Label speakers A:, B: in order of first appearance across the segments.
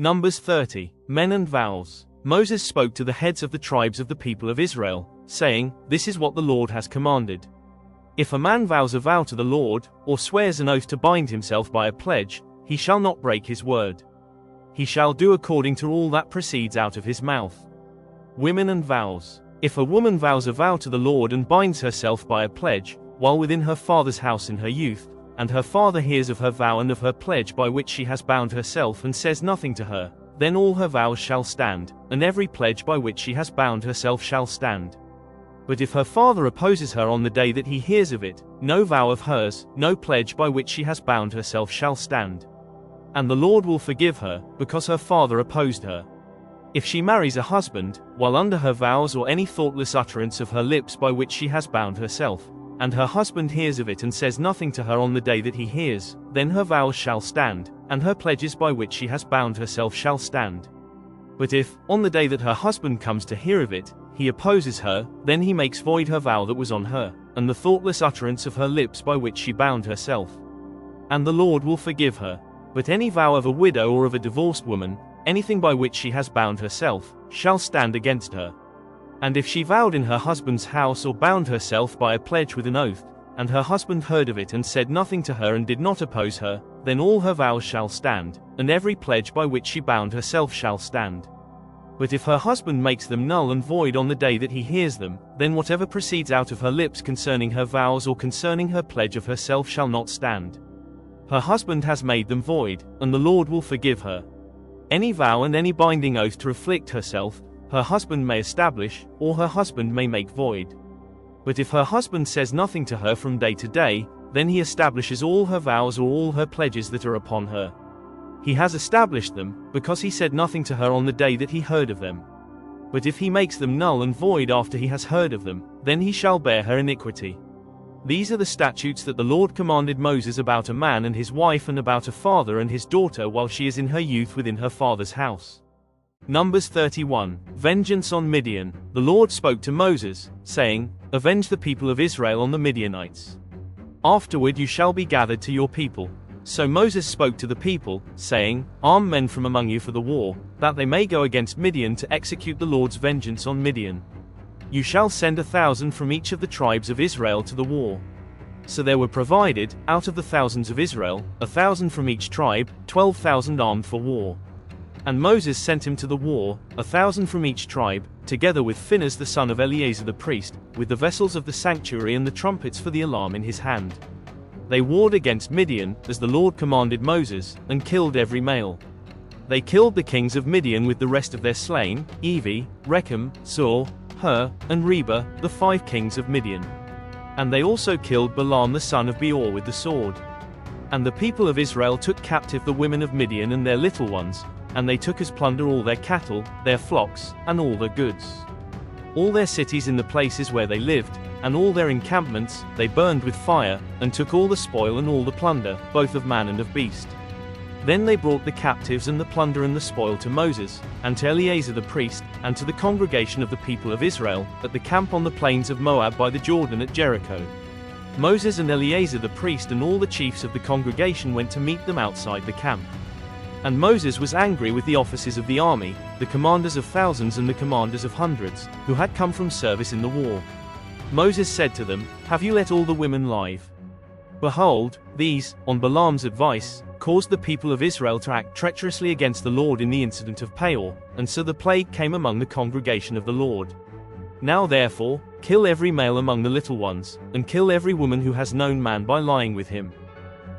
A: Numbers 30. Men and vows. Moses spoke to the heads of the tribes of the people of Israel, saying, "This is what the Lord has commanded. If a man vows a vow to the Lord, or swears an oath to bind himself by a pledge, he shall not break his word. He shall do according to all that proceeds out of his mouth." Women and vows. If a woman vows a vow to the Lord and binds herself by a pledge, while within her father's house in her youth, and her father hears of her vow and of her pledge by which she has bound herself and says nothing to her, then all her vows shall stand, and every pledge by which she has bound herself shall stand. But if her father opposes her on the day that he hears of it, no vow of hers, no pledge by which she has bound herself shall stand. And the Lord will forgive her, because her father opposed her. If she marries a husband, while under her vows or any thoughtless utterance of her lips by which she has bound herself, and her husband hears of it and says nothing to her on the day that he hears, then her vows shall stand, and her pledges by which she has bound herself shall stand. But if, on the day that her husband comes to hear of it, he opposes her, then he makes void her vow that was on her, and the thoughtless utterance of her lips by which she bound herself. And the Lord will forgive her. But any vow of a widow or of a divorced woman, anything by which she has bound herself, shall stand against her. And if she vowed in her husband's house or bound herself by a pledge with an oath, and her husband heard of it and said nothing to her and did not oppose her, then all her vows shall stand, and every pledge by which she bound herself shall stand. But if her husband makes them null and void on the day that he hears them, then whatever proceeds out of her lips concerning her vows or concerning her pledge of herself shall not stand. Her husband has made them void, and the Lord will forgive her. Any vow and any binding oath to afflict herself, her husband may establish, or her husband may make void. But if her husband says nothing to her from day to day, then he establishes all her vows or all her pledges that are upon her. He has established them, because he said nothing to her on the day that he heard of them. But if he makes them null and void after he has heard of them, then he shall bear her iniquity. These are the statutes that the Lord commanded Moses about a man and his wife and about a father and his daughter while she is in her youth within her father's house. Numbers 31. Vengeance on Midian. The Lord spoke to Moses, saying, "Avenge the people of Israel on the Midianites. Afterward you shall be gathered to your people." So Moses spoke to the people, saying, "Arm men from among you for the war, that they may go against Midian to execute the Lord's vengeance on Midian. You shall send 1,000 from each of the tribes of Israel to the war." So there were provided, out of the thousands of Israel, 1,000 from each tribe, 12,000 armed for war. And Moses sent him to the war, 1,000 from each tribe, together with Phinehas the son of Eleazar the priest, with the vessels of the sanctuary and the trumpets for the alarm in his hand. They warred against Midian, as the Lord commanded Moses, and killed every male. They killed the kings of Midian with the rest of their slain, Evi, Rechem, Zur, Hur, and Reba, the 5 kings of Midian. And they also killed Balaam the son of Beor with the sword. And the people of Israel took captive the women of Midian and their little ones, and they took as plunder all their cattle, their flocks, and all their goods. All their cities in the places where they lived, and all their encampments, they burned with fire, and took all the spoil and all the plunder, both of man and of beast. Then they brought the captives and the plunder and the spoil to Moses, and to Eleazar the priest, and to the congregation of the people of Israel, at the camp on the plains of Moab by the Jordan at Jericho. Moses and Eleazar the priest and all the chiefs of the congregation went to meet them outside the camp. And Moses was angry with the officers of the army, the commanders of thousands and the commanders of hundreds, who had come from service in the war. Moses said to them, "Have you let all the women live?" Behold, these, on Balaam's advice, caused the people of Israel to act treacherously against the Lord in the incident of Peor, and so the plague came among the congregation of the Lord. Now therefore, kill every male among the little ones, and kill every woman who has known man by lying with him.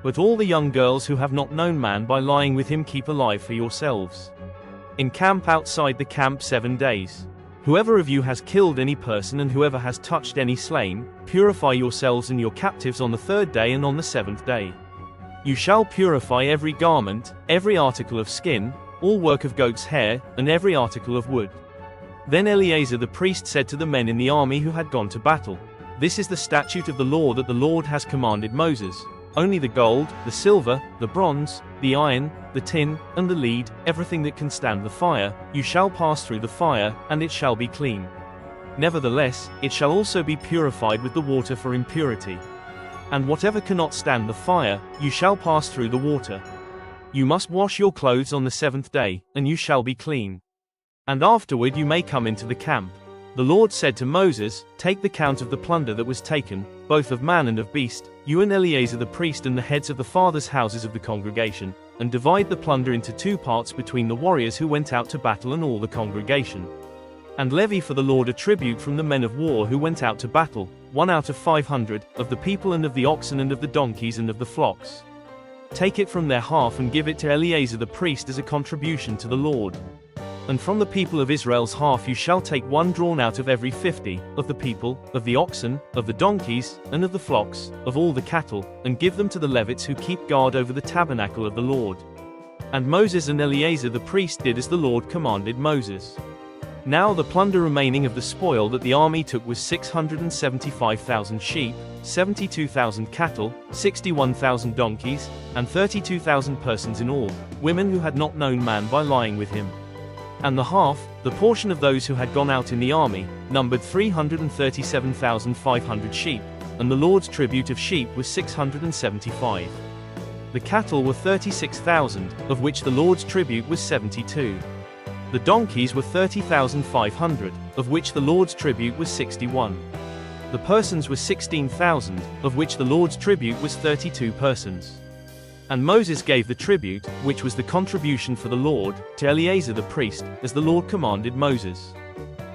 A: But all the young girls who have not known man by lying with him keep alive for yourselves. Encamp outside the camp 7 days. Whoever of you has killed any person and whoever has touched any slain, purify yourselves and your captives on the 3rd day and on the 7th day. You shall purify every garment, every article of skin, all work of goat's hair, and every article of wood. Then Eleazar the priest said to the men in the army who had gone to battle, "This is the statute of the law that the Lord has commanded Moses. Only the gold, the silver, the bronze, the iron, the tin, and the lead, everything that can stand the fire, you shall pass through the fire, and it shall be clean. Nevertheless, it shall also be purified with the water for impurity. And whatever cannot stand the fire, you shall pass through the water. You must wash your clothes on the 7th day, and you shall be clean. And afterward you may come into the camp. The Lord said to Moses, Take the count of the plunder that was taken, both of man and of beast, you and Eleazar the priest and the heads of the fathers' houses of the congregation, and divide the plunder into 2 parts between the warriors who went out to battle and all the congregation. And levy for the Lord a tribute from the men of war who went out to battle, 1 out of 500, of the people and of the oxen and of the donkeys and of the flocks. Take it from their half and give it to Eleazar the priest as a contribution to the Lord. And from the people of Israel's half you shall take 1 drawn out of every 50, of the people, of the oxen, of the donkeys, and of the flocks, of all the cattle, and give them to the Levites who keep guard over the tabernacle of the Lord. And Moses and Eleazar the priest did as the Lord commanded Moses. Now the plunder remaining of the spoil that the army took was 675,000 sheep, 72,000 cattle, 61,000 donkeys, and 32,000 persons in all, women who had not known man by lying with him. And the half, the portion of those who had gone out in the army, numbered 337,500 sheep, and the Lord's tribute of sheep was 675. The cattle were 36,000, of which the Lord's tribute was 72. The donkeys were 30,500, of which the Lord's tribute was 61. The persons were 16,000, of which the Lord's tribute was 32 persons. And Moses gave the tribute, which was the contribution for the Lord, to Eleazar the priest, as the Lord commanded Moses.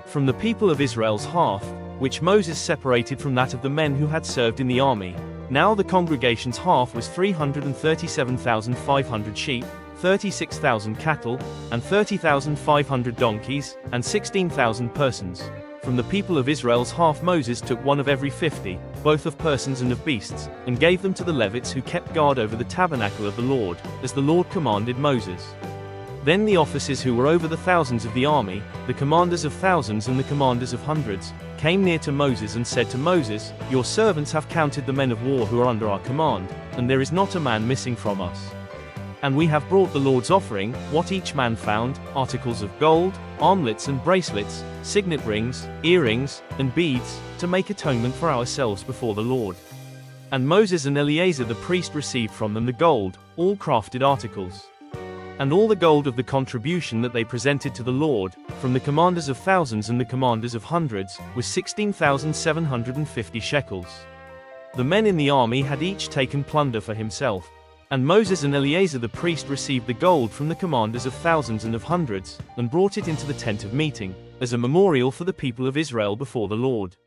A: From the people of Israel's half, which Moses separated from that of the men who had served in the army, now the congregation's half was 337,500 sheep, 36,000 cattle, and 30,500 donkeys, and 16,000 persons. From the people of Israel's half Moses took 1 of every 50, both of persons and of beasts, and gave them to the Levites who kept guard over the tabernacle of the Lord, as the Lord commanded Moses. Then the officers who were over the thousands of the army, the commanders of thousands and the commanders of hundreds, came near to Moses and said to Moses, Your servants have counted the men of war who are under our command, and there is not a man missing from us. And we have brought the Lord's offering, what each man found, articles of gold, armlets and bracelets, signet rings, earrings, and beads, to make atonement for ourselves before the Lord. And Moses and Eleazar the priest received from them the gold, all crafted articles. And all the gold of the contribution that they presented to the Lord, from the commanders of thousands and the commanders of hundreds, was 16,750 shekels. The men in the army had each taken plunder for himself. And Moses and Eleazar the priest received the gold from the commanders of thousands and of hundreds, and brought it into the tent of meeting, as a memorial for the people of Israel before the Lord.